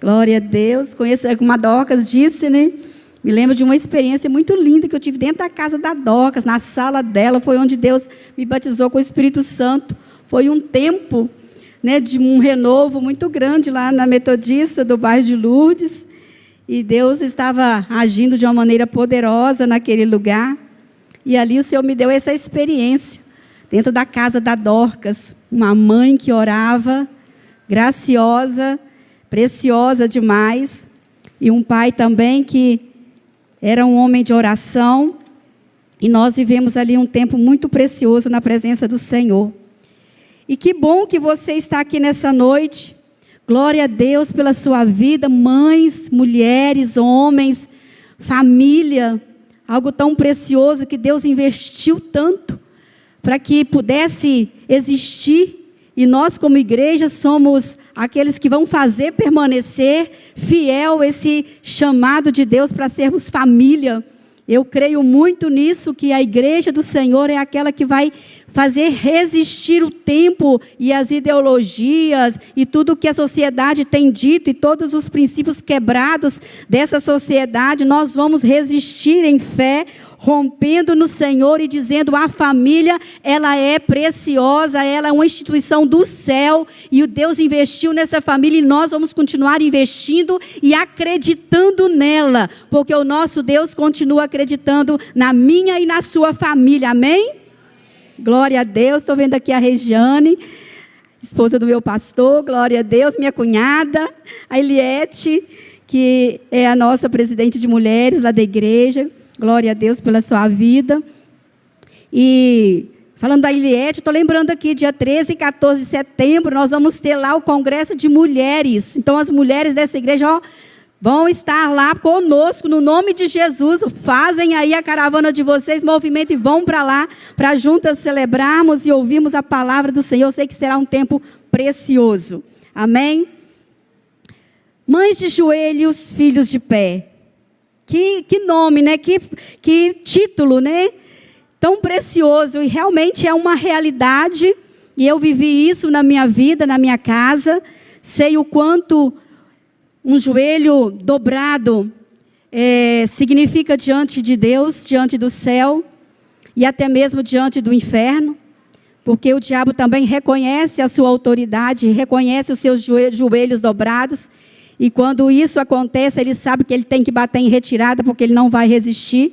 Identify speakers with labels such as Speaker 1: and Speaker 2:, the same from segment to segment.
Speaker 1: Glória a Deus. Conheço, como a Dorcas disse, né? Me lembro de uma experiência muito linda que eu tive dentro da casa da Dorcas, na sala dela. Foi onde Deus me batizou com o Espírito Santo. Foi um tempo, né, de um renovo muito grande lá na Metodista do bairro de Lourdes. E Deus estava agindo de uma maneira poderosa naquele lugar. E ali o Senhor me deu essa experiência, dentro da casa da Dorcas. Uma mãe que orava, graciosa, preciosa demais. E um pai também que era um homem de oração. E nós vivemos ali um tempo muito precioso na presença do Senhor. E que bom que você está aqui nessa noite. Glória a Deus pela sua vida, mães, mulheres, homens, família. Algo tão precioso que Deus investiu tanto para que pudesse existir. E nós, como igreja, somos aqueles que vão fazer permanecer fiel esse chamado de Deus para sermos família. Eu creio muito nisso, que a igreja do Senhor é aquela que vai fazer resistir o tempo e as ideologias e tudo que a sociedade tem dito e todos os princípios quebrados dessa sociedade. Nós vamos resistir em fé, rompendo no Senhor e dizendo: a família, ela é preciosa, ela é uma instituição do céu e o Deus investiu nessa família e nós vamos continuar investindo e acreditando nela, porque o nosso Deus continua acreditando na minha e na sua família, amém? Glória a Deus. Estou vendo aqui a Regiane, esposa do meu pastor, glória a Deus, minha cunhada, a Eliette, que é a nossa presidente de mulheres lá da igreja. Glória a Deus pela sua vida. E falando da Eliette, estou lembrando aqui, dia 13 e 14 de setembro, nós vamos ter lá o Congresso de Mulheres. Então, as mulheres dessa igreja, vão estar lá conosco, no nome de Jesus. Fazem aí a caravana de vocês, movimento, e vão para lá, para juntas celebrarmos e ouvirmos a palavra do Senhor. Eu sei que será um tempo precioso. Amém? Mães de joelhos, filhos de pé. Que nome, né? Que título, né? Tão precioso. E realmente é uma realidade. E eu vivi isso na minha vida, na minha casa. Sei o quanto um joelho dobrado significa diante de Deus, diante do céu. E até mesmo diante do inferno. Porque o diabo também reconhece a sua autoridade, reconhece os seus joelhos dobrados. E quando isso acontece, ele sabe que ele tem que bater em retirada, porque ele não vai resistir.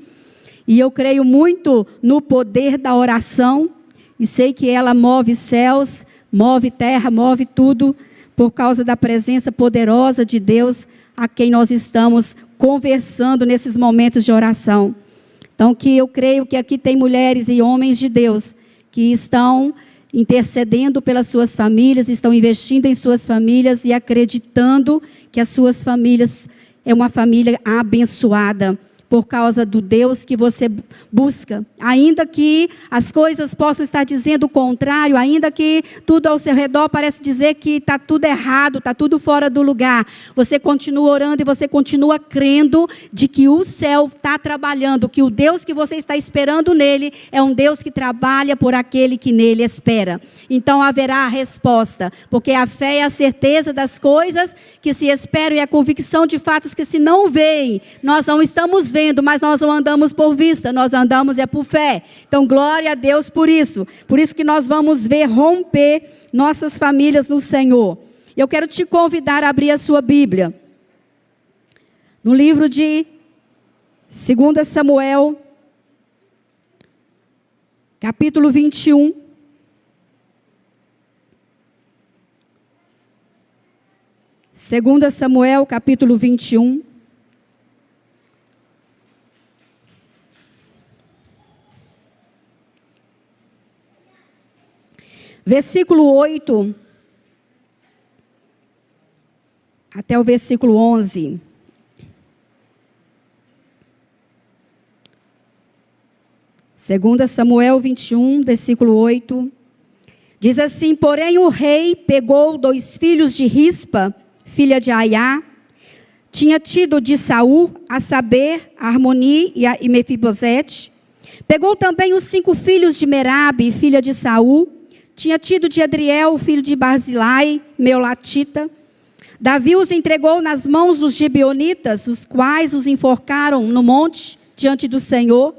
Speaker 1: E eu creio muito no poder da oração. E sei que ela move céus, move terra, move tudo, por causa da presença poderosa de Deus, a quem nós estamos conversando nesses momentos de oração. Então, que eu creio que aqui tem mulheres e homens de Deus, que estão intercedendo pelas suas famílias, estão investindo em suas famílias e acreditando que as suas famílias é uma família abençoada por causa do Deus que você busca. Ainda que as coisas possam estar dizendo o contrário, ainda que tudo ao seu redor parece dizer que está tudo errado, está tudo fora do lugar, você continua orando e você continua crendo de que o céu está trabalhando, que o Deus que você está esperando nele é um Deus que trabalha por aquele que nele espera. Então haverá a resposta, porque a fé é a certeza das coisas que se esperam e a convicção de fatos que se não veem. Nós não estamos vendo, mas nós não andamos por vista, nós andamos por fé. Então, glória a Deus por isso. Por isso que nós vamos ver romper nossas famílias no Senhor. Eu quero te convidar a abrir a sua Bíblia. No livro de 2 Samuel, capítulo 21. Segunda Samuel, capítulo 21. Versículo 8 até o versículo 11. Segunda Samuel 21, versículo 8. Diz assim: porém o rei pegou 2 filhos de Rispa, filha de Aiá, tinha tido de Saul, a saber, Armoni e Mefibosete. Pegou também os 5 filhos de Merabe, filha de Saul, tinha tido de Adriel, filho de Barzilai, Meolatita. Davi os entregou nas mãos dos gibeonitas, os quais os enforcaram no monte diante do Senhor,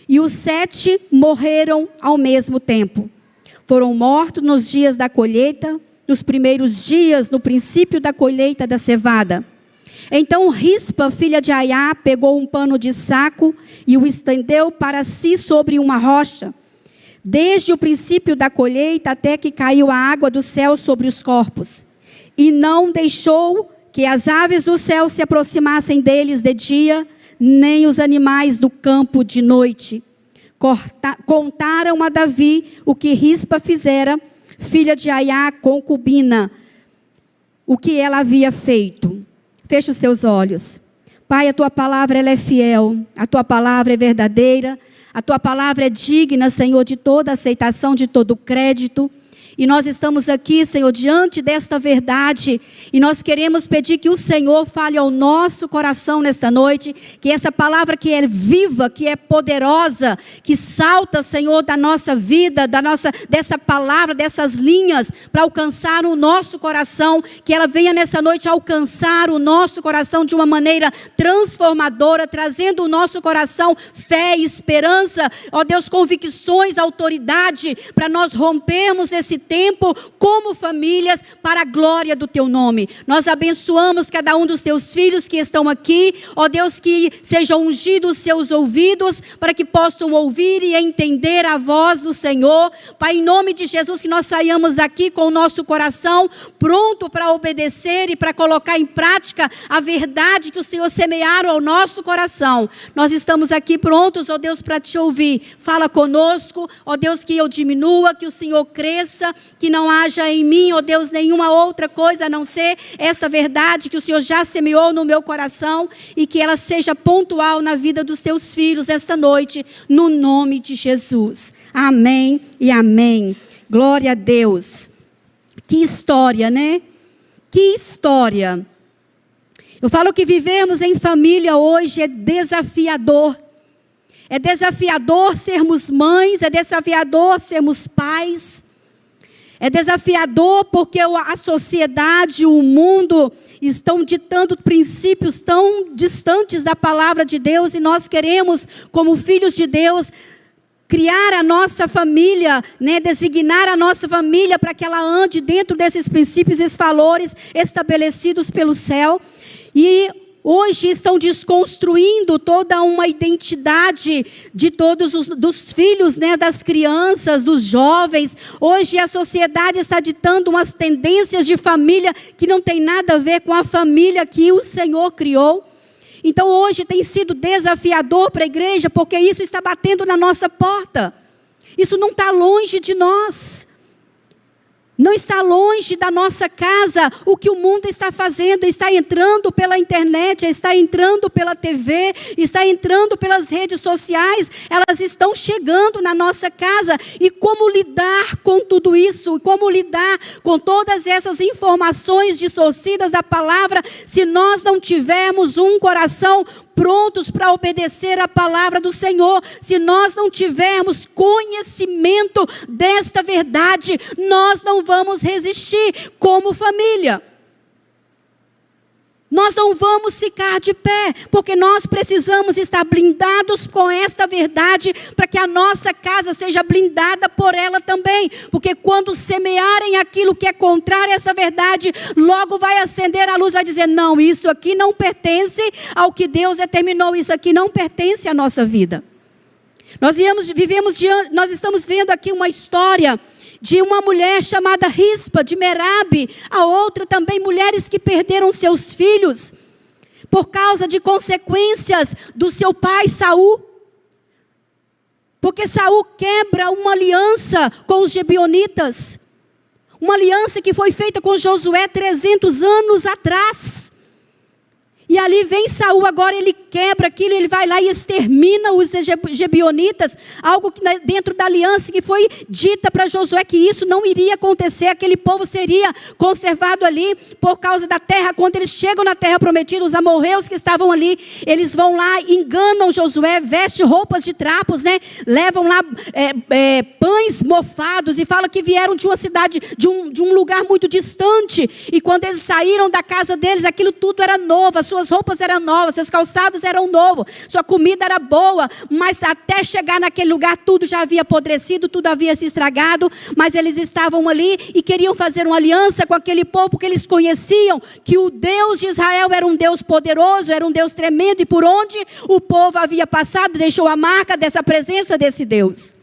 Speaker 1: e os 7 morreram ao mesmo tempo. Foram mortos nos dias da colheita, nos primeiros dias, no princípio da colheita da cevada. Então Rispa, filha de Aiá, pegou um pano de saco e o estendeu para si sobre uma rocha, desde o princípio da colheita até que caiu a água do céu sobre os corpos. E não deixou que as aves do céu se aproximassem deles de dia, nem os animais do campo de noite. Contaram a Davi o que Rispa fizera, filha de Aiá, concubina, o que ela havia feito. Feche os seus olhos. Pai, a tua palavra ela é fiel, a tua palavra é verdadeira, a tua palavra é digna, Senhor, de toda aceitação, de todo crédito. E nós estamos aqui, Senhor, diante desta verdade, e nós queremos pedir que o Senhor fale ao nosso coração nesta noite, que essa palavra que é viva, que é poderosa, que salta, Senhor, da nossa vida, dessa palavra, dessas linhas, para alcançar o nosso coração, que ela venha nessa noite alcançar o nosso coração de uma maneira transformadora, trazendo o nosso coração fé, esperança, ó Deus, convicções, autoridade, para nós rompermos esse tempo como famílias para a glória do teu nome. Nós abençoamos cada um dos teus filhos que estão aqui, ó Deus, que sejam ungidos os seus ouvidos para que possam ouvir e entender a voz do Senhor. Pai, em nome de Jesus, que nós saiamos daqui com o nosso coração pronto para obedecer e para colocar em prática a verdade que o Senhor semearam ao nosso coração. Nós estamos aqui prontos, ó Deus, para te ouvir. Fala conosco, ó Deus, que eu diminua, que o Senhor cresça, que não haja em mim, ó Deus, nenhuma outra coisa a não ser essa verdade que o Senhor já semeou no meu coração e que ela seja pontual na vida dos teus filhos esta noite, no nome de Jesus. Amém e amém. Glória a Deus. Que história, né? Que história. Eu falo que vivermos em família hoje é desafiador. É desafiador sermos mães, é desafiador sermos pais. É desafiador porque a sociedade, o mundo estão ditando princípios tão distantes da palavra de Deus e nós queremos, como filhos de Deus, criar a nossa família, né, designar a nossa família para que ela ande dentro desses princípios, esses valores estabelecidos pelo céu. E hoje estão desconstruindo toda uma identidade de todos dos filhos, né, das crianças, dos jovens. Hoje a sociedade está ditando umas tendências de família que não tem nada a ver com a família que o Senhor criou. Então hoje tem sido desafiador para a igreja, porque isso está batendo na nossa porta. Isso não está longe de nós. Não está longe da nossa casa o que o mundo está fazendo, está entrando pela internet, está entrando pela TV, está entrando pelas redes sociais, elas estão chegando na nossa casa. E como lidar com tudo isso? Como lidar com todas essas informações distorcidas da palavra, se nós não tivermos um coração prontos para obedecer a palavra do Senhor? Se nós não tivermos conhecimento desta verdade, nós não vamos resistir como família. Nós não vamos ficar de pé, porque nós precisamos estar blindados com esta verdade, para que a nossa casa seja blindada por ela também. Porque quando semearem aquilo que é contrário a essa verdade, logo vai acender a luz, vai dizer, não, isso aqui não pertence ao que Deus determinou, isso aqui não pertence à nossa vida. Nós estamos vendo aqui uma história de uma mulher chamada Rispa, de Merabe, a outra também mulheres que perderam seus filhos por causa de consequências do seu pai Saul. Porque Saul quebra uma aliança com os gibeonitas, uma aliança que foi feita com Josué 300 anos atrás. E ali vem Saul, agora ele quebra aquilo, ele vai lá e extermina os Gebionitas, algo que dentro da aliança que foi dita para Josué que isso não iria acontecer, aquele povo seria conservado ali por causa da terra. Quando eles chegam na terra prometida, os amorreus que estavam ali, eles vão lá, enganam Josué, vestem roupas de trapos, né? Levam lá pães mofados e falam que vieram de uma cidade, de um lugar muito distante, e quando eles saíram da casa deles, aquilo tudo era novo, suas roupas eram novas, seus calçados eram novos, sua comida era boa, mas até chegar naquele lugar tudo já havia apodrecido, tudo havia se estragado, mas eles estavam ali e queriam fazer uma aliança com aquele povo, porque eles conheciam que o Deus de Israel era um Deus poderoso, era um Deus tremendo, e por onde o povo havia passado, deixou a marca dessa presença desse Deus.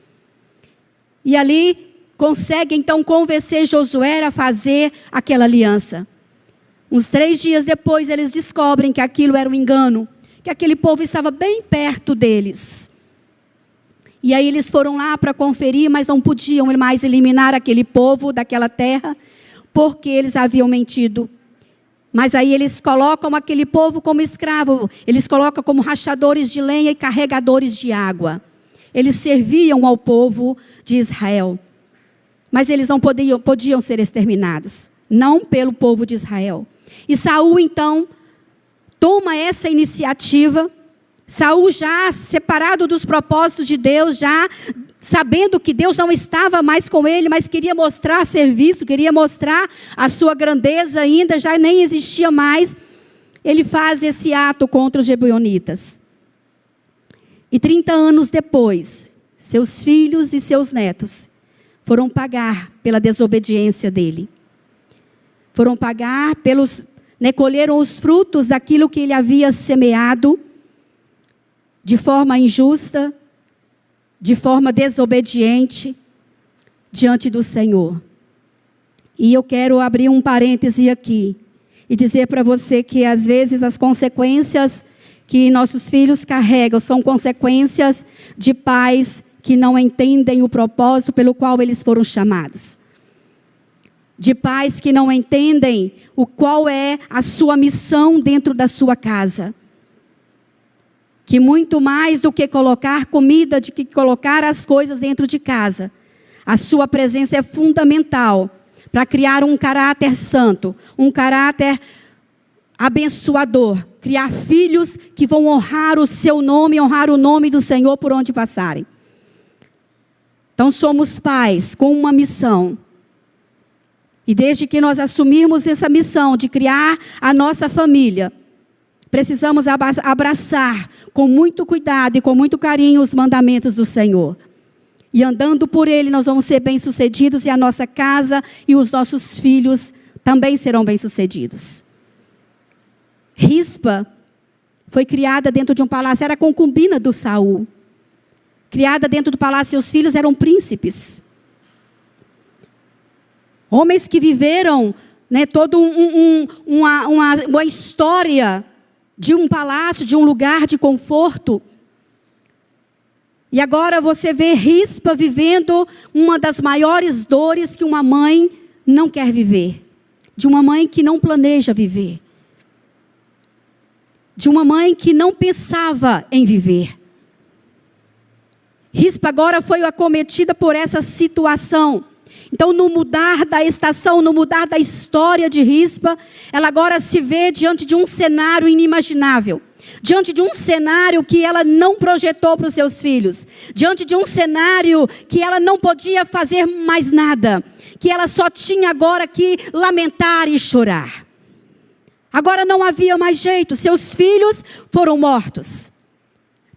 Speaker 1: E ali consegue então convencer Josué a fazer aquela aliança. Uns 3 dias depois, eles descobrem que aquilo era um engano, que aquele povo estava bem perto deles. E aí eles foram lá para conferir, mas não podiam mais eliminar aquele povo daquela terra, porque eles haviam mentido. Mas aí eles colocam aquele povo como escravo, eles colocam como rachadores de lenha e carregadores de água. Eles serviam ao povo de Israel, mas eles não podiam ser exterminados, não pelo povo de Israel. E Saul então toma essa iniciativa. Saul, já separado dos propósitos de Deus, já sabendo que Deus não estava mais com ele, mas queria mostrar serviço, queria mostrar a sua grandeza ainda, já nem existia mais. Ele faz esse ato contra os Gebionitas. E 30 anos depois, seus filhos e seus netos foram pagar pela desobediência dele. Foram pagar colheram os frutos daquilo que ele havia semeado de forma injusta, de forma desobediente diante do Senhor. E eu quero abrir um parêntese aqui e dizer para você que às vezes as consequências que nossos filhos carregam são consequências de pais que não entendem o propósito pelo qual eles foram chamados. De pais que não entendem qual é a sua missão dentro da sua casa. Que muito mais do que colocar comida, de que colocar as coisas dentro de casa, a sua presença é fundamental para criar um caráter santo, um caráter abençoador, criar filhos que vão honrar o seu nome, honrar o nome do Senhor por onde passarem. Então somos pais com uma missão. E desde que nós assumirmos essa missão de criar a nossa família, precisamos abraçar com muito cuidado e com muito carinho os mandamentos do Senhor. E andando por ele nós vamos ser bem-sucedidos, e a nossa casa e os nossos filhos também serão bem-sucedidos. Rispa foi criada dentro de um palácio, era a concubina do Saul. Criada dentro do palácio, seus filhos eram príncipes. Homens que viveram, toda uma história de um palácio, de um lugar de conforto. E agora você vê Rispa vivendo uma das maiores dores que uma mãe não quer viver. De uma mãe que não planeja viver. De uma mãe que não pensava em viver. Rispa agora foi acometida por essa situação. Então, no mudar da estação, no mudar da história de Rispa, ela agora se vê diante de um cenário inimaginável. Diante de um cenário que ela não projetou para os seus filhos. Diante de um cenário que ela não podia fazer mais nada. Que ela só tinha agora que lamentar e chorar. Agora não havia mais jeito, seus filhos foram mortos.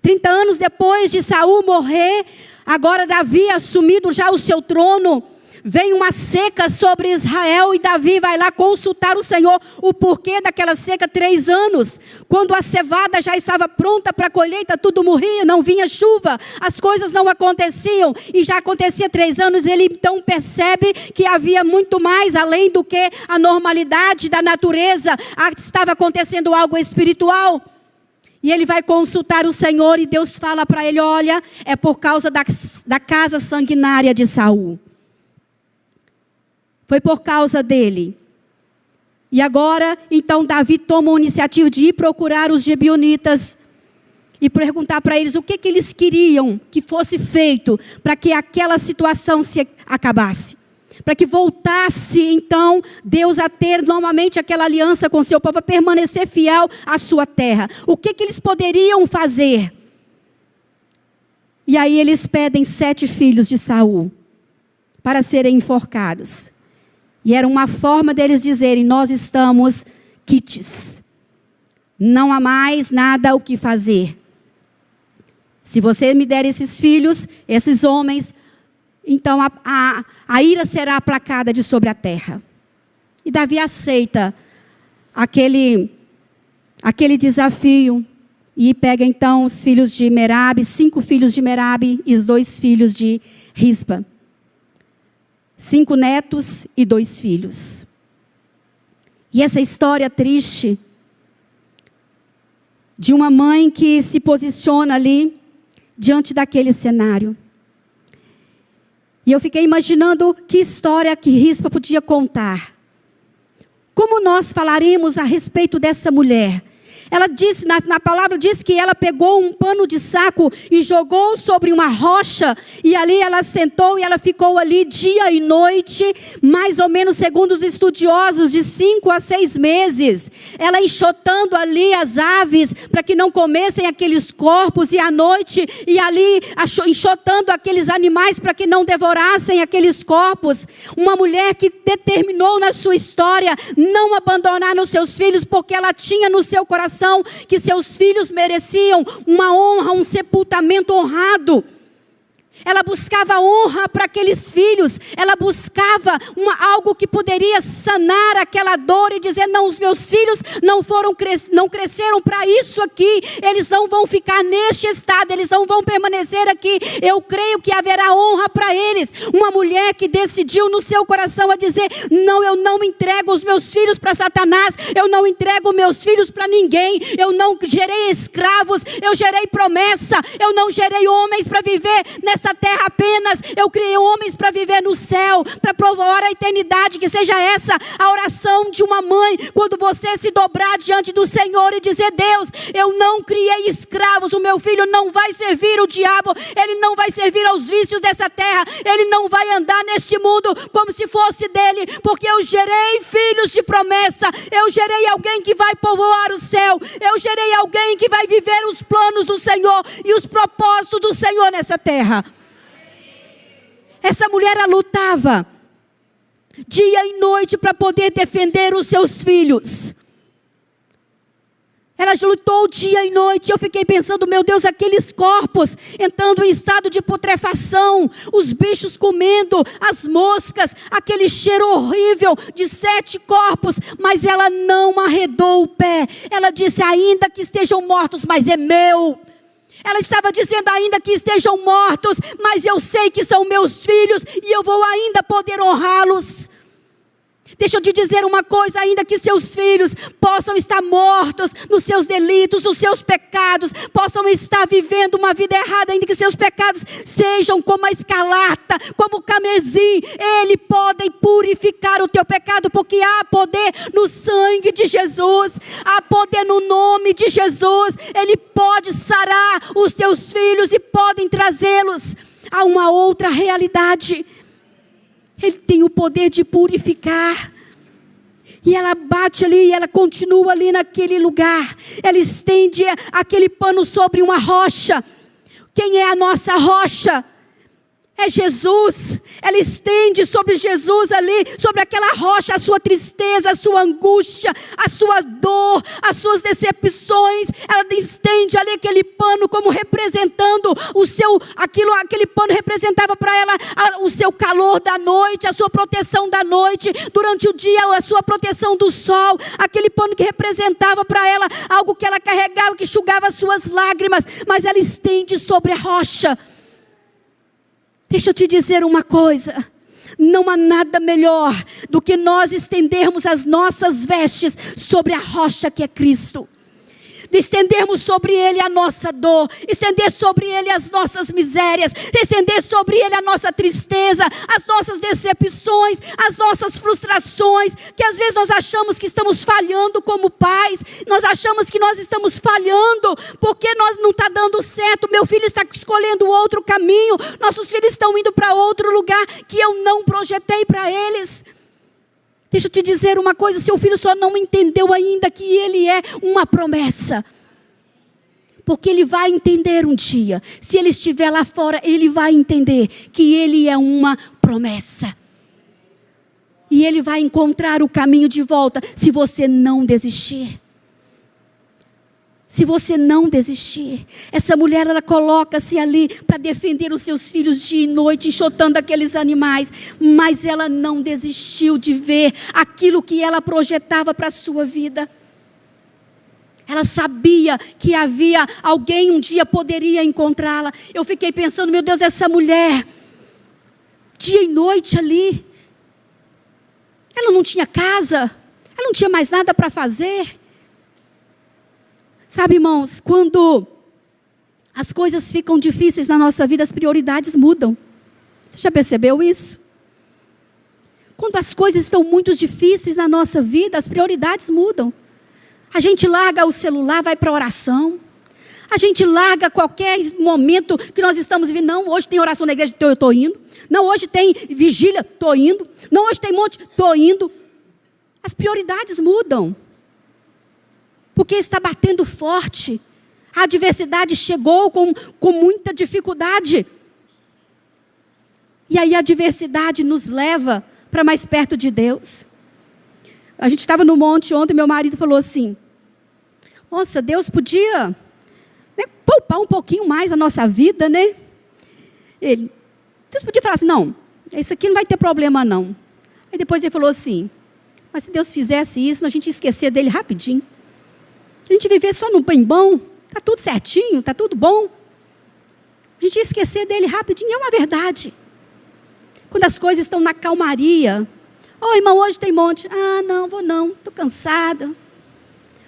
Speaker 1: 30 anos depois de Saul morrer, agora Davi assumido já o seu trono, vem uma seca sobre Israel e Davi vai lá consultar o Senhor, o porquê daquela seca. 3 anos, quando a cevada já estava pronta para a colheita, tudo morria, não vinha chuva, as coisas não aconteciam, e já acontecia 3 anos, ele então percebe que havia muito mais, além do que a normalidade da natureza, estava acontecendo algo espiritual. E ele vai consultar o Senhor e Deus fala para ele, olha, é por causa da casa sanguinária de Saul. Foi por causa dele E agora, então, Davi toma a iniciativa de ir procurar os gibeonitas e perguntar para eles o que eles queriam que fosse feito para que aquela situação se acabasse. Para que voltasse, então, Deus a ter novamente aquela aliança com o seu povo, a permanecer fiel à sua terra. O que eles poderiam fazer? E aí eles pedem 7 filhos de Saul para serem enforcados. E era uma forma deles dizerem: nós estamos quites. Não há mais nada o que fazer. Se você me der esses filhos, esses homens, então a ira será aplacada de sobre a terra. E Davi aceita aquele desafio. E pega então os filhos de Merabe, 5 filhos de Merabe e os 2 filhos de Rispa. 5 netos e 2 filhos. E essa história triste de uma mãe que se posiciona ali diante daquele cenário. E eu fiquei imaginando que história que Rispa podia contar. Como nós falaremos a respeito dessa mulher? Ela disse, na palavra diz que ela pegou um pano de saco e jogou sobre uma rocha, e ali ela sentou e ela ficou ali dia e noite, mais ou menos, segundo os estudiosos, de 5 a 6 meses. Ela enxotando ali as aves para que não comessem aqueles corpos, e à noite, e ali enxotando aqueles animais para que não devorassem aqueles corpos. Uma mulher que determinou na sua história não abandonar os seus filhos, porque ela tinha no seu coração que seus filhos mereciam uma honra, um sepultamento honrado. Ela buscava honra para aqueles filhos. Ela buscava algo que poderia sanar aquela dor e dizer: não, os meus filhos não cresceram para isso aqui. Eles não vão ficar neste estado. Eles não vão permanecer aqui. Eu creio que haverá honra para eles. Uma mulher que decidiu no seu coração a dizer: não, eu não entrego os meus filhos para Satanás. Eu não entrego meus filhos para ninguém. Eu não gerei escravos. Eu gerei promessa. Eu não gerei homens para viver nesta terra apenas. Eu criei homens para viver no céu, para provar a eternidade. Que seja essa a oração de uma mãe, quando você se dobrar diante do Senhor e dizer: Deus, eu não criei escravos. O meu filho não vai servir o diabo. Ele não vai servir aos vícios dessa terra. Ele não vai andar neste mundo como se fosse dele, porque eu gerei filhos de promessa. Eu gerei alguém que vai povoar o céu. Eu gerei alguém que vai viver os planos do Senhor e os propósitos do Senhor nessa terra. Essa mulher, ela lutava dia e noite para poder defender os seus filhos. Ela lutou dia e noite. Eu fiquei pensando: meu Deus, aqueles corpos entrando em estado de putrefação, os bichos comendo, as moscas, aquele cheiro horrível de 7 corpos. Mas ela não arredou o pé. Ela disse: ainda que estejam mortos, mas é meu. Ela estava dizendo: ainda que estejam mortos, mas eu sei que são meus filhos e eu vou ainda poder honrá-los. Deixa eu te dizer uma coisa: ainda que seus filhos possam estar mortos nos seus delitos, nos seus pecados, possam estar vivendo uma vida errada, ainda que seus pecados sejam como a escarlata, como o carmesim, Ele pode purificar o teu pecado, porque há poder no sangue de Jesus, há poder no nome de Jesus. Ele pode sarar os teus filhos e podem trazê-los a uma outra realidade. Ele tem o poder de purificar. E ela bate ali, e ela continua ali naquele lugar. Ela estende aquele pano sobre uma rocha. Quem é a nossa rocha? É Jesus. Ela estende sobre Jesus ali, sobre aquela rocha, a sua tristeza, a sua angústia, a sua dor, as suas decepções. Ela estende ali aquele pano como representando aquele pano representava para ela o seu calor da noite, a sua proteção da noite, durante o dia a sua proteção do sol. Aquele pano que representava para ela algo que ela carregava, que enxugava as suas lágrimas, mas ela estende sobre a rocha. Deixa eu te dizer uma coisa: não há nada melhor do que nós estendermos as nossas vestes sobre a rocha que é Cristo. de estendermos sobre Ele a nossa dor, estender sobre Ele as nossas misérias, estender sobre Ele a nossa tristeza, as nossas decepções, as nossas frustrações, que às vezes nós achamos que estamos falhando como pais, nós achamos que nós estamos falhando, porque nós não está dando certo, meu filho está escolhendo outro caminho, nossos filhos estão indo para outro lugar, que eu não projetei para eles. Deixa eu te dizer uma coisa, seu filho só não entendeu ainda que ele é uma promessa. Porque ele vai entender um dia. Se ele estiver lá fora, ele vai entender que ele é uma promessa. E ele vai encontrar o caminho de volta se você não desistir. Se você não desistir. Essa mulher, ela coloca-se ali para defender os seus filhos dia e noite, enxotando aqueles animais. Mas ela não desistiu de ver aquilo que ela projetava para a sua vida. Ela sabia que havia alguém um dia poderia encontrá-la. Eu fiquei pensando, meu Deus, essa mulher, dia e noite ali. Ela não tinha casa, ela não tinha mais nada para fazer. Sabe, irmãos, quando as coisas ficam difíceis na nossa vida, as prioridades mudam. Você já percebeu isso? Quando as coisas estão muito difíceis na nossa vida, as prioridades mudam. A gente larga o celular, vai para a oração. A gente larga qualquer momento que nós estamos vivendo. Não, hoje tem oração na igreja, eu estou indo. Não, hoje tem vigília, estou indo. Não, hoje tem monte, estou indo. As prioridades mudam. Porque está batendo forte. A adversidade chegou com muita dificuldade. E aí a adversidade nos leva para mais perto de Deus. A gente estava no monte ontem, meu marido falou assim, nossa, Deus podia, né, poupar um pouquinho mais a nossa vida, né? Deus podia falar assim, não, isso aqui não vai ter problema não. Aí depois ele falou assim, mas se Deus fizesse isso, a gente ia esquecer dele rapidinho. A gente viver só no bem bom, está tudo certinho, está tudo bom. A gente ia esquecer dele rapidinho, é uma verdade. Quando as coisas estão na calmaria, irmão, hoje tem monte. Não, vou não, estou cansada.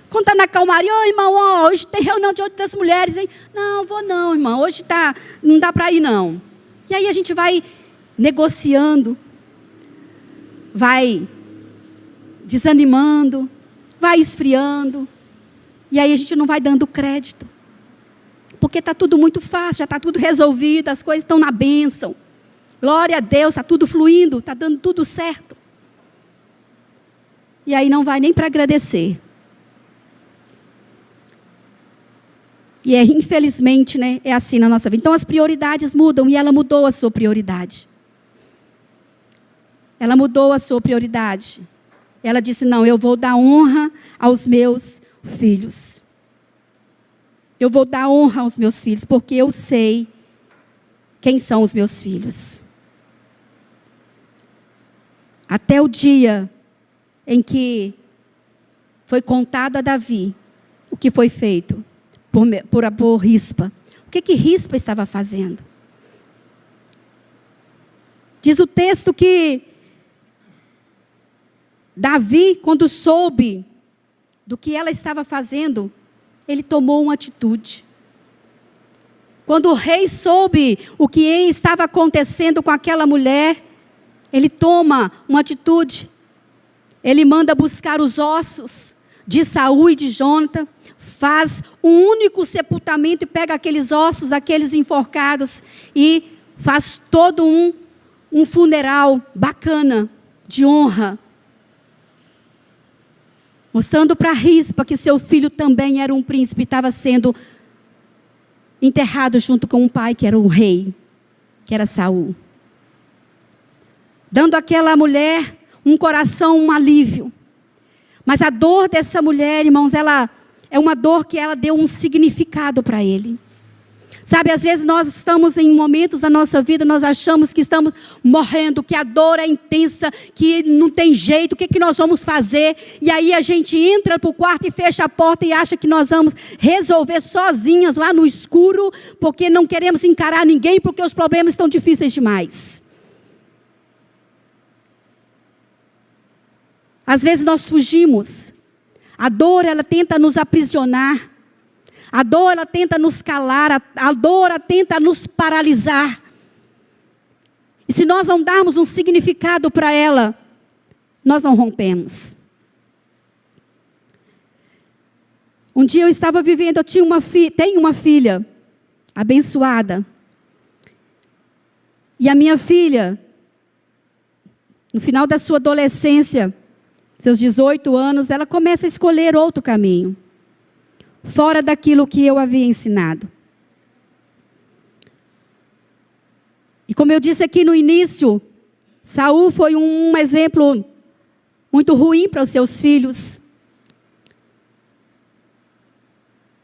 Speaker 1: Quando está na calmaria, irmão, hoje tem reunião de outras mulheres, hein? Não, vou não, irmão, hoje não dá para ir não. E aí a gente vai negociando, vai desanimando, vai esfriando. E aí a gente não vai dando crédito. Porque está tudo muito fácil, já está tudo resolvido, as coisas estão na bênção. Glória a Deus, está tudo fluindo, está dando tudo certo. E aí não vai nem para agradecer. E infelizmente, né, é assim na nossa vida. Então as prioridades mudam e ela mudou a sua prioridade. Ela mudou a sua prioridade. Ela disse, não, eu vou dar honra aos meus filhos. Eu vou dar honra aos meus filhos, porque eu sei quem são os meus filhos. Até o dia em que foi contado a Davi o que foi feito por Rispa. O que Rispa estava fazendo? Diz o texto que Davi, quando soube do que ela estava fazendo, ele tomou uma atitude. Quando o rei soube o que estava acontecendo com aquela mulher, ele toma uma atitude. Ele manda buscar os ossos de Saul e de Jonathan, faz um único sepultamento e pega aqueles ossos, aqueles enforcados, e faz todo um funeral bacana, de honra. Mostrando para Rispa que seu filho também era um príncipe, estava sendo enterrado junto com um pai que era um rei, que era Saul. Dando àquela mulher um coração, um alívio. Mas a dor dessa mulher, irmãos, ela é uma dor que ela deu um significado para ele. Sabe, às vezes nós estamos em momentos da nossa vida, nós achamos que estamos morrendo, que a dor é intensa, que não tem jeito, o que nós vamos fazer? E aí a gente entra para o quarto e fecha a porta e acha que nós vamos resolver sozinhas lá no escuro, porque não queremos encarar ninguém, porque os problemas estão difíceis demais. Às vezes nós fugimos. A dor, ela tenta nos aprisionar. A dor, ela tenta nos calar, a dor, ela tenta nos paralisar. E se nós não darmos um significado para ela, nós não rompemos. Um dia eu estava vivendo, tenho uma filha abençoada. E a minha filha, no final da sua adolescência, seus 18 anos, ela começa a escolher outro caminho, fora daquilo que eu havia ensinado. E como eu disse aqui no início, Saul foi um exemplo muito ruim para os seus filhos.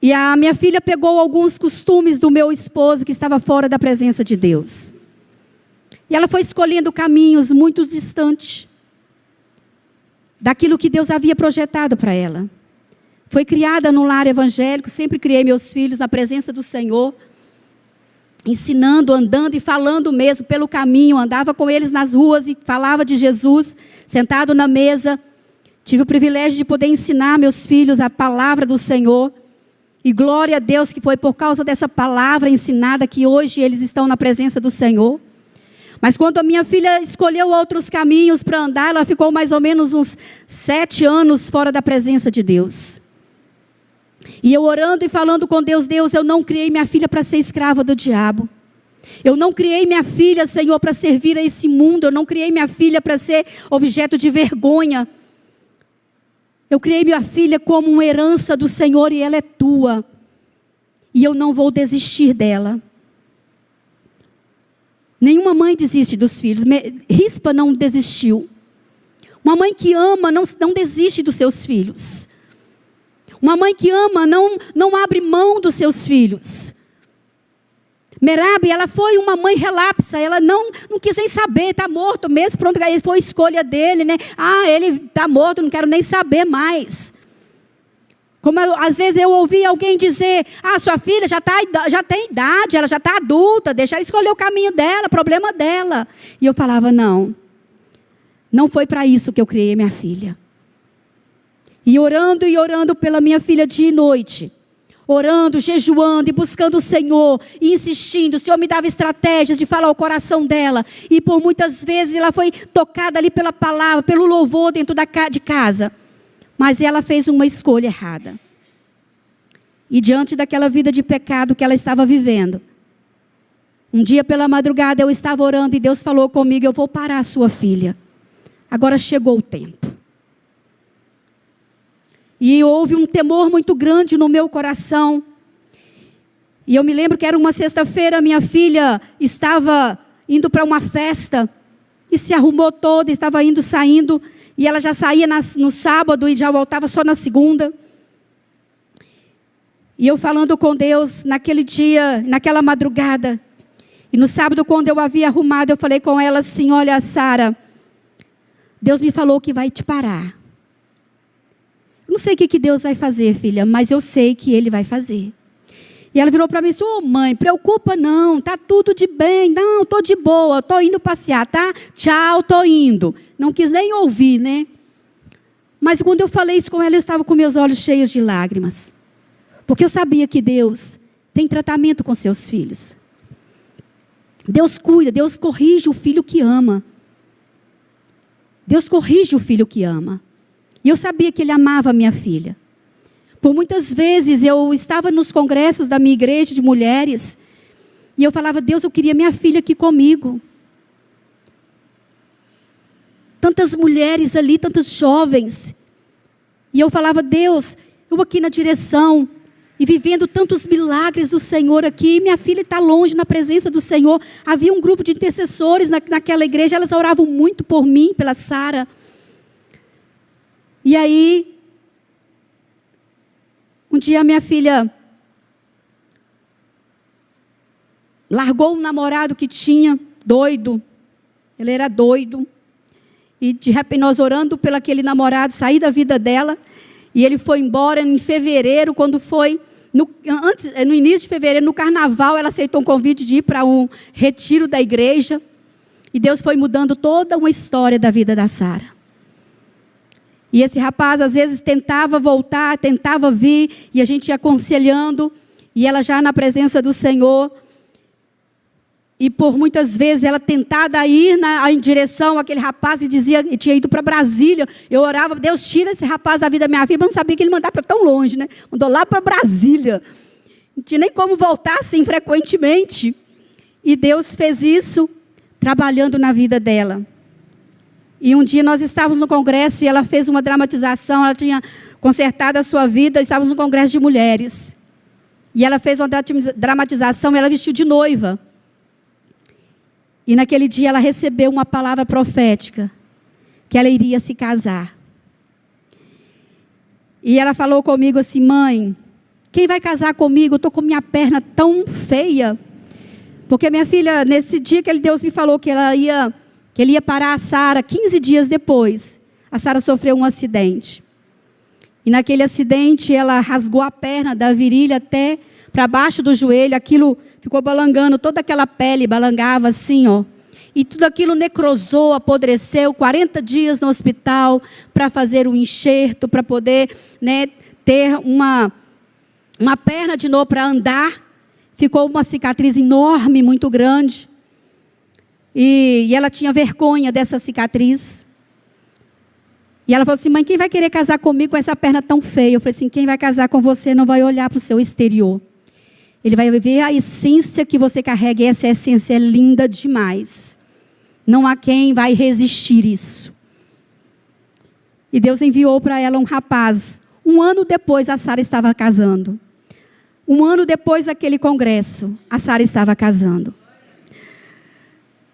Speaker 1: E a minha filha pegou alguns costumes do meu esposo que estava fora da presença de Deus. E ela foi escolhendo caminhos muito distantes daquilo que Deus havia projetado para ela. Foi criada no lar evangélico, sempre criei meus filhos na presença do Senhor, ensinando, andando e falando mesmo pelo caminho. Andava com eles nas ruas e falava de Jesus, sentado na mesa. Tive o privilégio de poder ensinar meus filhos a palavra do Senhor. E glória a Deus que foi por causa dessa palavra ensinada que hoje eles estão na presença do Senhor. Mas quando a minha filha escolheu outros caminhos para andar, ela ficou mais ou menos uns 7 anos fora da presença de Deus. E eu orando e falando com Deus, Deus, eu não criei minha filha para ser escrava do diabo. Eu não criei minha filha, Senhor, para servir a esse mundo. Eu não criei minha filha para ser objeto de vergonha. Eu criei minha filha como uma herança do Senhor e ela é tua. E eu não vou desistir dela. Nenhuma mãe desiste dos filhos. Rispa não desistiu. Uma mãe que ama não desiste dos seus filhos. Uma mãe que ama não abre mão dos seus filhos. Merabe, ela foi uma mãe relapsa. Ela não quis nem saber, está morto mesmo. Pronto, foi escolha dele, né? Ah, ele está morto, não quero nem saber mais. Como às vezes eu ouvi alguém dizer, sua filha já tem idade, ela já está adulta, deixa ela escolher o caminho dela, problema dela. E eu falava, não foi para isso que eu criei minha filha. E orando pela minha filha dia e noite. Orando, jejuando e buscando o Senhor, e insistindo. O Senhor me dava estratégias de falar ao coração dela. E por muitas vezes ela foi tocada ali pela palavra, pelo louvor dentro de casa. Mas ela fez uma escolha errada. E diante daquela vida de pecado que ela estava vivendo, um dia pela madrugada eu estava orando e Deus falou comigo, eu vou parar a sua filha. Agora chegou o tempo. E houve um temor muito grande no meu coração. E eu me lembro que era uma sexta-feira, minha filha estava indo para uma festa. E se arrumou toda, estava saindo. E ela já saía no sábado e já voltava só na segunda. E eu falando com Deus naquele dia, naquela madrugada. E no sábado, quando eu havia arrumado, eu falei com ela assim, olha, Sara, Deus me falou que vai te parar. Não sei o que Deus vai fazer, filha, mas eu sei que Ele vai fazer. E ela virou para mim e disse, mãe, preocupa não, está tudo de bem. Não, estou de boa, estou indo passear, tá? Tchau, estou indo. Não quis nem ouvir, né? Mas quando eu falei isso com ela, eu estava com meus olhos cheios de lágrimas. Porque eu sabia que Deus tem tratamento com seus filhos. Deus cuida, Deus corrige o filho que ama. Deus corrige o filho que ama. E eu sabia que Ele amava a minha filha. Por muitas vezes eu estava nos congressos da minha igreja de mulheres. E eu falava, Deus, eu queria minha filha aqui comigo. Tantas mulheres ali, tantos jovens. E eu falava, Deus, eu aqui na direção. E vivendo tantos milagres do Senhor aqui. Minha filha está longe na presença do Senhor. Havia um grupo de intercessores naquela igreja. Elas oravam muito por mim, pela Sara. E aí, um dia minha filha largou um namorado que tinha, doido. Ele era doido. E de repente nós orando pelo aquele namorado, sair da vida dela. E ele foi embora em fevereiro, quando foi, no início de fevereiro, no carnaval, ela aceitou um convite de ir para um retiro da igreja. E Deus foi mudando toda uma história da vida da Sara. E esse rapaz, às vezes, tentava voltar, tentava vir, e a gente ia aconselhando, e ela já na presença do Senhor. E por muitas vezes ela tentada ir em direção àquele rapaz que dizia que tinha ido para Brasília. Eu orava, Deus, tira esse rapaz da vida da minha filha. Eu não sabia que ele mandava para tão longe, né? Mandou lá para Brasília. Não tinha nem como voltar assim frequentemente. E Deus fez isso trabalhando na vida dela. E um dia nós estávamos no congresso e ela fez uma dramatização, ela tinha consertado a sua vida, estávamos no congresso de mulheres. E ela fez uma dramatização, ela vestiu de noiva. E naquele dia ela recebeu uma palavra profética, que ela iria se casar. E ela falou comigo assim, mãe, quem vai casar comigo? Eu estou com minha perna tão feia. Porque minha filha, nesse dia que Deus me falou que ele ia parar a Sara, 15 dias depois, a Sara sofreu um acidente. E naquele acidente, ela rasgou a perna da virilha até para baixo do joelho, aquilo ficou balangando, toda aquela pele balangava assim, ó. E tudo aquilo necrosou, apodreceu, 40 dias no hospital para fazer um enxerto, para poder, né, ter uma perna de novo para andar. Ficou uma cicatriz enorme, muito grande. E ela tinha vergonha dessa cicatriz. E ela falou assim, mãe, quem vai querer casar comigo com essa perna tão feia? Eu falei assim, quem vai casar com você não vai olhar para o seu exterior. Ele vai ver a essência que você carrega, e essa essência é linda demais. Não há quem vai resistir isso. E Deus enviou para ela um rapaz. Um ano depois, a Sara estava casando. Um ano depois daquele congresso, a Sara estava casando.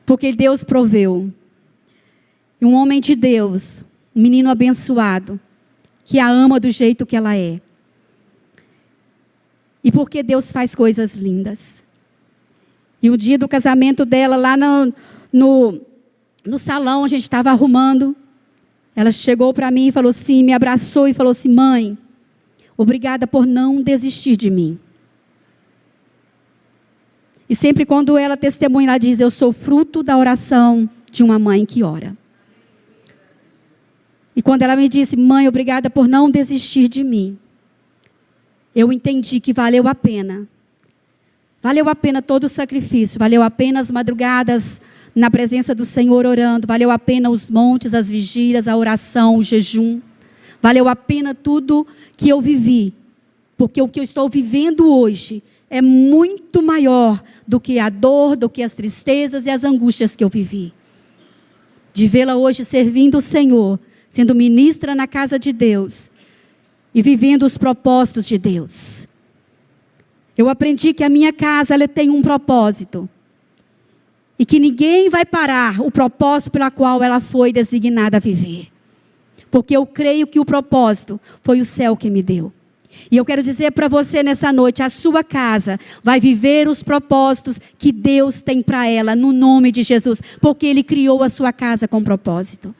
Speaker 1: Porque Deus proveu. E um homem de Deus, um menino abençoado, que a ama do jeito que ela é. E porque Deus faz coisas lindas. E o dia do casamento dela, lá no salão, a gente estava arrumando. Ela chegou para mim e falou assim, me abraçou e falou assim, mãe, obrigada por não desistir de mim. E sempre quando ela testemunha, ela diz, eu sou fruto da oração de uma mãe que ora. E quando ela me disse, mãe, obrigada por não desistir de mim, eu entendi que valeu a pena. Valeu a pena todo o sacrifício, valeu a pena as madrugadas na presença do Senhor orando, valeu a pena os montes, as vigílias, a oração, o jejum. Valeu a pena tudo que eu vivi, porque o que eu estou vivendo hoje é muito maior do que a dor, do que as tristezas e as angústias que eu vivi. De vê-la hoje servindo o Senhor, sendo ministra na casa de Deus e vivendo os propósitos de Deus. Eu aprendi que a minha casa ela tem um propósito e que ninguém vai parar o propósito pela qual ela foi designada a viver. Porque eu creio que o propósito foi o céu que me deu. E eu quero dizer para você nessa noite, a sua casa vai viver os propósitos que Deus tem para ela, no nome de Jesus. Porque Ele criou a sua casa com propósito.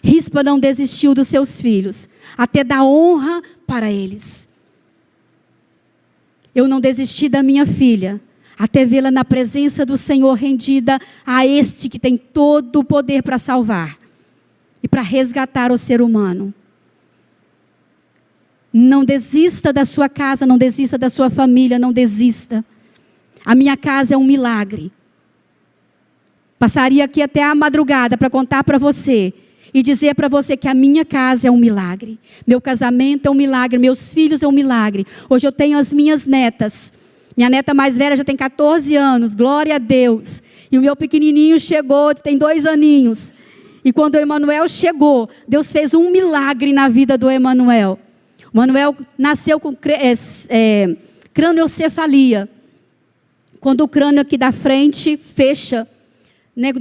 Speaker 1: Rispa não desistiu dos seus filhos, até dar honra para eles. Eu não desisti da minha filha, até vê-la na presença do Senhor rendida a este que tem todo o poder para salvar. E para resgatar o ser humano. Não desista da sua casa, não desista da sua família, não desista. A minha casa é um milagre. Passaria aqui até a madrugada para contar para você e dizer para você que a minha casa é um milagre. Meu casamento é um milagre, meus filhos é um milagre. Hoje eu tenho as minhas netas. Minha neta mais velha já tem 14 anos, glória a Deus. E o meu pequenininho chegou, tem 2 aninhos. E quando o Emanuel chegou, Deus fez um milagre na vida do Emanuel. O Emanuel nasceu com crâniocefalia. Quando o crânio aqui da frente fecha, né,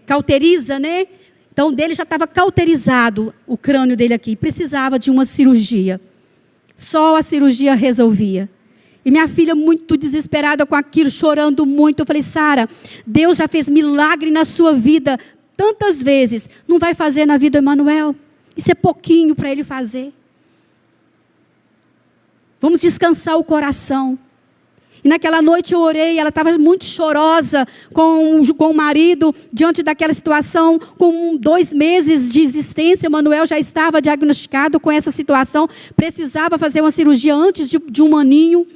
Speaker 1: cauteriza, né? Então, dele já estava cauterizado o crânio dele aqui. Precisava de uma cirurgia. Só a cirurgia resolvia. E minha filha muito desesperada com aquilo, chorando muito. Eu falei, Sara, Deus já fez milagre na sua vida tantas vezes. Não vai fazer na vida do Emanuel? Isso é pouquinho para ele fazer. Vamos descansar o coração. E naquela noite eu orei, ela estava muito chorosa com o marido, diante daquela situação, com 2 meses de existência. Manuel já estava diagnosticado com essa situação, precisava fazer uma cirurgia antes de 1 aninho.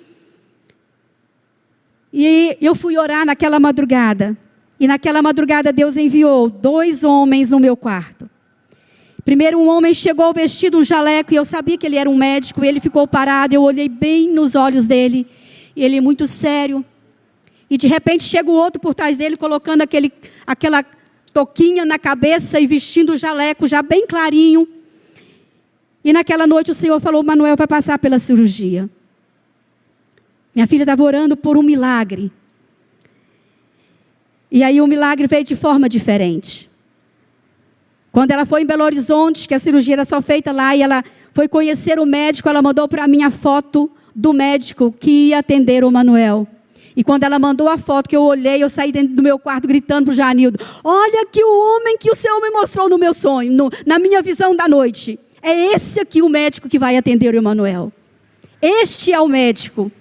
Speaker 1: E eu fui orar naquela madrugada. E naquela madrugada Deus enviou 2 homens no meu quarto. Primeiro um homem chegou vestido um jaleco, e eu sabia que ele era um médico, e ele ficou parado, eu olhei bem nos olhos dele. E ele muito sério. E de repente chega o outro por trás dele, colocando aquela touquinha na cabeça e vestindo o jaleco já bem clarinho. E naquela noite o Senhor falou: Manuel vai passar pela cirurgia. Minha filha estava orando por um milagre. E aí o milagre veio de forma diferente. Quando ela foi em Belo Horizonte, que a cirurgia era só feita lá, e ela foi conhecer o médico, ela mandou para mim a foto do médico que ia atender o Manuel. E quando ela mandou a foto, que eu olhei, eu saí dentro do meu quarto gritando para o Janildo: olha aqui o homem que o Senhor me mostrou no meu sonho, na minha visão da noite. É esse aqui o médico que vai atender o Manuel. Este é o médico.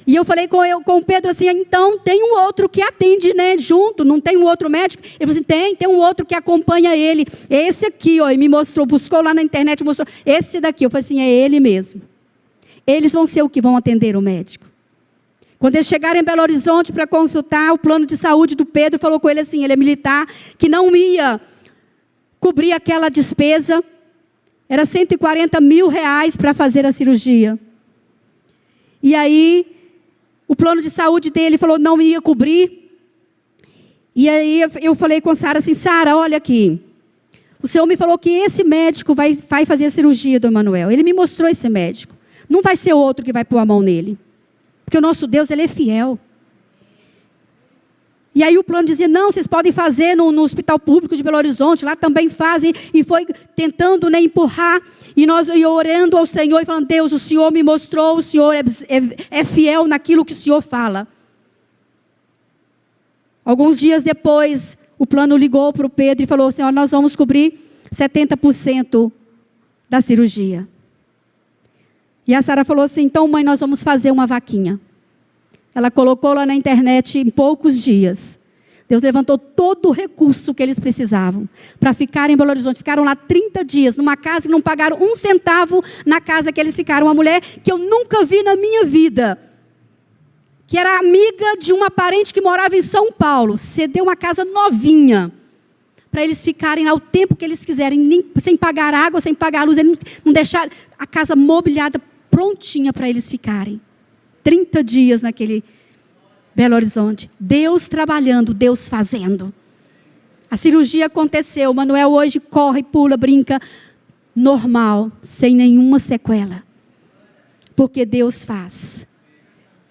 Speaker 1: E eu falei com o Pedro assim: então tem um outro que atende, né, junto, não tem um outro médico? Ele falou assim: tem um outro que acompanha ele. Esse aqui, ó, e me mostrou, buscou lá na internet, mostrou, esse daqui. Eu falei assim: é ele mesmo. Eles vão ser o que vão atender o médico. Quando eles chegaram em Belo Horizonte para consultar, o plano de saúde do Pedro falou com ele assim, ele é militar, que não ia cobrir aquela despesa. Era 140 mil reais para fazer a cirurgia. E aí, o plano de saúde dele falou não ia cobrir. E aí eu falei com Sara assim: Sara, olha aqui. O Senhor me falou que esse médico vai fazer a cirurgia do Emanuel. Ele me mostrou esse médico. Não vai ser outro que vai pôr a mão nele. Porque o nosso Deus, Ele é fiel. E aí o plano dizia: não, vocês podem fazer no Hospital Público de Belo Horizonte. Lá também fazem. E foi tentando, né, empurrar. E nós orando ao Senhor e falando: Deus, o Senhor me mostrou. O Senhor é fiel naquilo que o Senhor fala. Alguns dias depois, o plano ligou para o Pedro e falou assim: ó, nós vamos cobrir 70% da cirurgia. E a Sara falou assim: então, mãe, nós vamos fazer uma vaquinha. Ela colocou lá na internet em poucos dias. Deus levantou todo o recurso que eles precisavam para ficarem em Belo Horizonte. Ficaram lá 30 dias, numa casa que não pagaram 1 centavo na casa que eles ficaram. Uma mulher que eu nunca vi na minha vida, que era amiga de uma parente que morava em São Paulo, cedeu uma casa novinha para eles ficarem lá o tempo que eles quiserem, sem pagar água, sem pagar luz. Eles não deixaram a casa mobiliada, prontinha para eles ficarem. 30 dias naquele Belo Horizonte. Deus trabalhando, Deus fazendo. A cirurgia aconteceu. O Manuel hoje corre, pula, brinca, normal, sem nenhuma sequela. Porque Deus faz.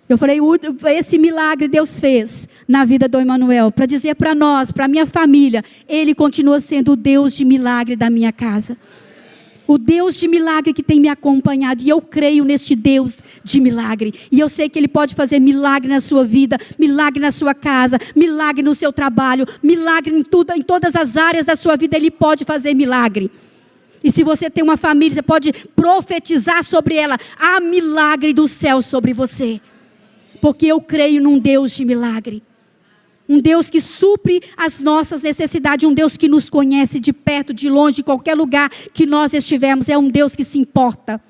Speaker 1: Eu falei, esse milagre Deus fez na vida do Emanuel, para dizer para nós, para a minha família, Ele continua sendo o Deus de milagre da minha casa. O Deus de milagre que tem me acompanhado. E eu creio neste Deus de milagre. E eu sei que Ele pode fazer milagre na sua vida, milagre na sua casa, milagre no seu trabalho, milagre em tudo, em todas as áreas da sua vida. Ele pode fazer milagre. E se você tem uma família, você pode profetizar sobre ela. Há milagre do céu sobre você. Porque eu creio num Deus de milagre. Um Deus que supre as nossas necessidades. Um Deus que nos conhece de perto, de longe, de qualquer lugar que nós estivermos. É um Deus que se importa.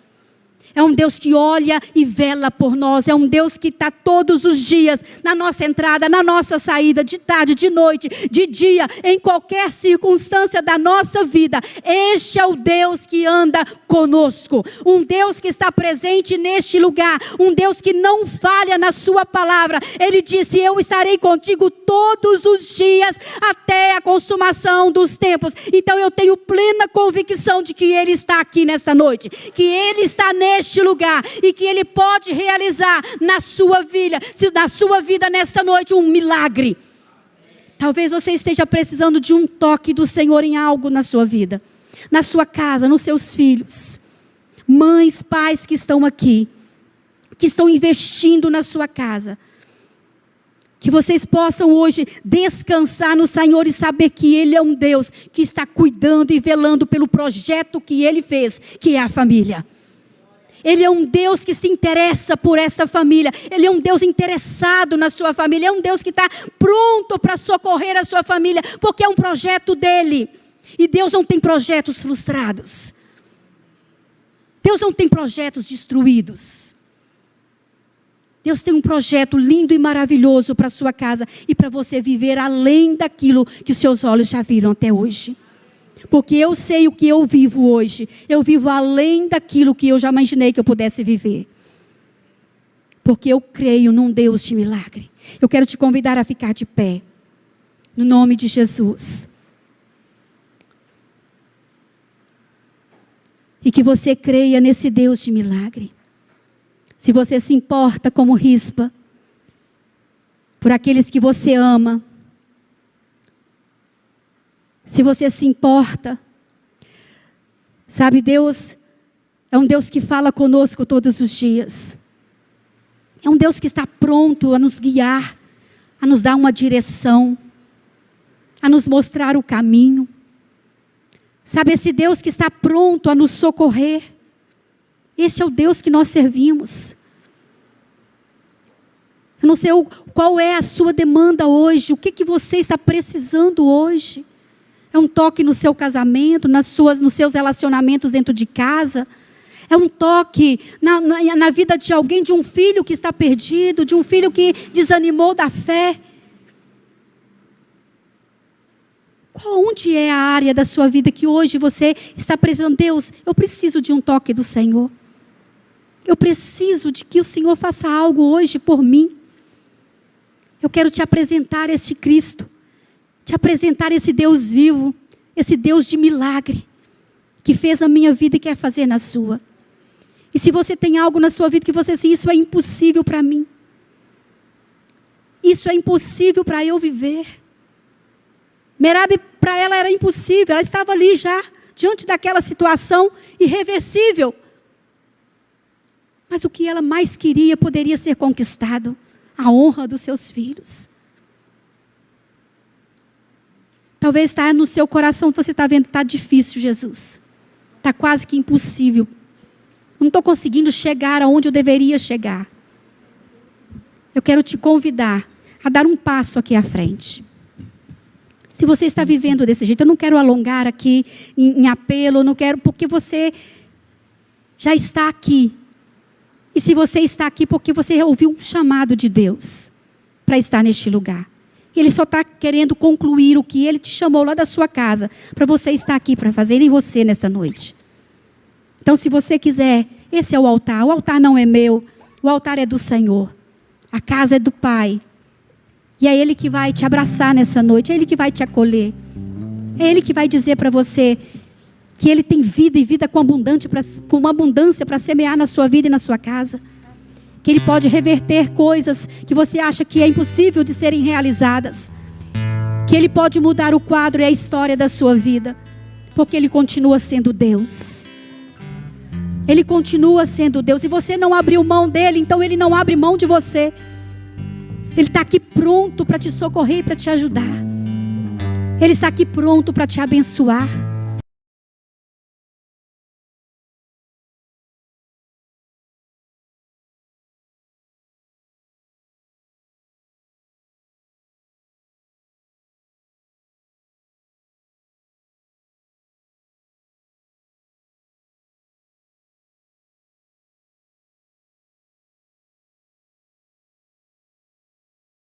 Speaker 1: É um Deus que olha e vela por nós. É um Deus que está todos os dias na nossa entrada, na nossa saída, de tarde, de noite, de dia, em qualquer circunstância da nossa vida. Este é o Deus que anda conosco. Um Deus que está presente neste lugar. Um Deus que não falha na sua palavra. Ele disse: eu estarei contigo todos os dias até a consumação dos tempos. Então eu tenho plena convicção de que Ele está aqui nesta noite. Que Ele está neste lugar e que Ele pode realizar na sua vida nesta noite um milagre. Talvez você esteja precisando de um toque do Senhor em algo na sua vida, na sua casa, nos seus filhos. Mães, pais que estão aqui, que estão investindo na sua casa. Que vocês possam hoje descansar no Senhor e saber que Ele é um Deus que está cuidando e velando pelo projeto que Ele fez, que é a família. Ele é um Deus que se interessa por essa família. Ele é um Deus interessado na sua família. É um Deus que está pronto para socorrer a sua família, porque é um projeto dele. E Deus não tem projetos frustrados. Deus não tem projetos destruídos. Deus tem um projeto lindo e maravilhoso para a sua casa e para você viver além daquilo que os seus olhos já viram até hoje. Porque eu sei o que eu vivo hoje. Eu vivo além daquilo que eu já imaginei que eu pudesse viver. Porque eu creio num Deus de milagre. Eu quero te convidar a ficar de pé. No nome de Jesus. E que você creia nesse Deus de milagre. Se você se importa como Rispa, por aqueles que você ama, se você se importa, sabe, Deus é um Deus que fala conosco todos os dias. É um Deus que está pronto a nos guiar, a nos dar uma direção, a nos mostrar o caminho. Sabe, esse Deus que está pronto a nos socorrer. Este é o Deus que nós servimos. Eu não sei qual é a sua demanda hoje, o que você está precisando hoje. É um toque no seu casamento, nos seus relacionamentos dentro de casa. É um toque na vida de alguém, de um filho que está perdido, de um filho que desanimou da fé. Onde é a área da sua vida que hoje você está precisando? Deus, eu preciso de um toque do Senhor. Eu preciso de que o Senhor faça algo hoje por mim. Eu quero te apresentar este Cristo. Te apresentar esse Deus vivo, esse Deus de milagre, que fez na minha vida e quer fazer na sua. E se você tem algo na sua vida que você diz, isso é impossível para mim. Isso é impossível para eu viver. Merabe, para ela era impossível, ela estava ali já, diante daquela situação irreversível. Mas o que ela mais queria poderia ser conquistado, a honra dos seus filhos. Talvez está no seu coração, você está vendo, está difícil, Jesus. Está quase que impossível. Não estou conseguindo chegar aonde eu deveria chegar. Eu quero te convidar a dar um passo aqui à frente. Se você está vivendo desse jeito, eu não quero alongar aqui em apelo, eu não quero, porque você já está aqui. E se você está aqui, porque você ouviu um chamado de Deus para estar neste lugar. Ele só está querendo concluir o que Ele te chamou lá da sua casa, para você estar aqui, para fazer em você nesta noite. Então, se você quiser, esse é o altar não é meu, o altar é do Senhor, a casa é do Pai, e é Ele que vai te abraçar nessa noite, é Ele que vai te acolher, é Ele que vai dizer para você, que Ele tem vida e vida com abundância para semear na sua vida e na sua casa. Que Ele pode reverter coisas que você acha que é impossível de serem realizadas. Que Ele pode mudar o quadro e a história da sua vida. Porque Ele continua sendo Deus. Ele continua sendo Deus. E você não abriu mão dEle, então Ele não abre mão de você. Ele está aqui pronto para te socorrer e para te ajudar. Ele está aqui pronto para te abençoar.